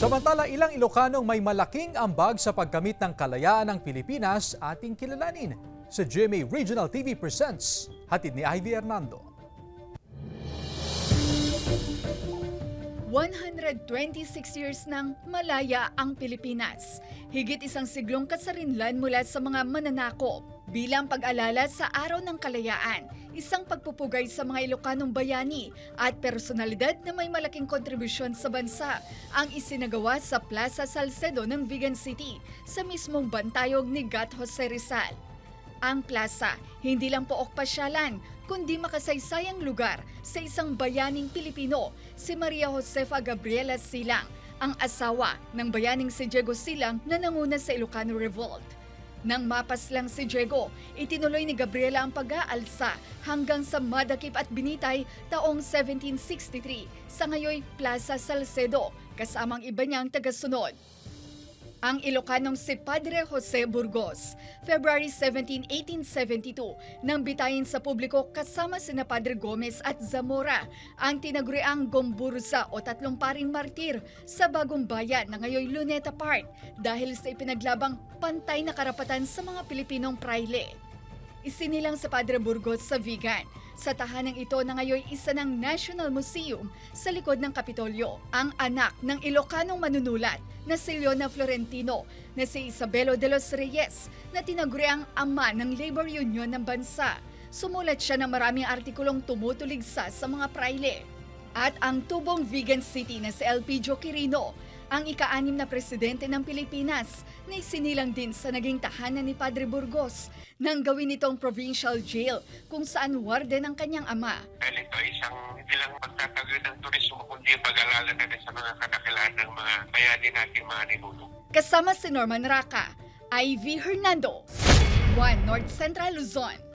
Samantala, ilang Ilocanong may malaking ambag sa pagkamit ng kalayaan ng Pilipinas ating kilalanin. Sa GMA Regional TV Presents, hatid ni Ivy Hernando. 126 years nang malaya ang Pilipinas. Higit isang siglong kasarinlan mula sa mga mananakop. Bilang pag-alala sa Araw ng Kalayaan, isang pagpupugay sa mga Ilocanong bayani at personalidad na may malaking kontribusyon sa bansa ang isinagawa sa Plaza Salcedo ng Vigan City sa mismong bantayog ni Gat Jose Rizal. Ang plaza, hindi lang pook pasyalan, kundi makasaysayang lugar sa isang bayaning Pilipino, si Maria Josefa Gabriela Silang, ang asawa ng bayaning si Diego Silang na nanguna sa Ilocano Revolt. Nang mapas lang si Diego, itinuloy ni Gabriela ang pag-aalsa hanggang sa madakip at binitay taong 1763 sa ngayoy Plaza Salcedo, kasamang iba niyang tagasunod. Ang Ilocanong si Padre Jose Burgos, February 17, 1872, nang bitayin sa publiko kasama sina Padre Gomez at Zamora ang tinaguriang Gomburza o Tatlong Paring Martir sa Bagong Bayan na ngayoy Luneta Park dahil sa ipinaglabang pantay na karapatan sa mga Pilipinong praile. Isinilang sa Padre Burgos sa Vigan. Sa tahanang ito na ngayon isa ng National Museum sa likod ng Kapitolyo, ang anak ng Ilocanong manunulat na si Leona Florentino na si Isabelo de los Reyes na tinaguriang ama ng Labor Union ng bansa. Sumulat siya ng maraming artikulong tumutuligsa sa mga praile. At ang tubong Vigan City na si Elpidio Quirino, ang ika-6 na presidente ng Pilipinas na isinilang din sa naging tahanan ni Padre Burgos nang gawin itong provincial jail kung saan warden ang kanyang ama. Dahil ito isang hindi lang pagtatagal ng turismo kundi pag-alala na rin sa mga kadakilaan ng mga bayani natin mga ninuno. Kasama si Norman Raca, Ivy Hernando, 1 North Central Luzon.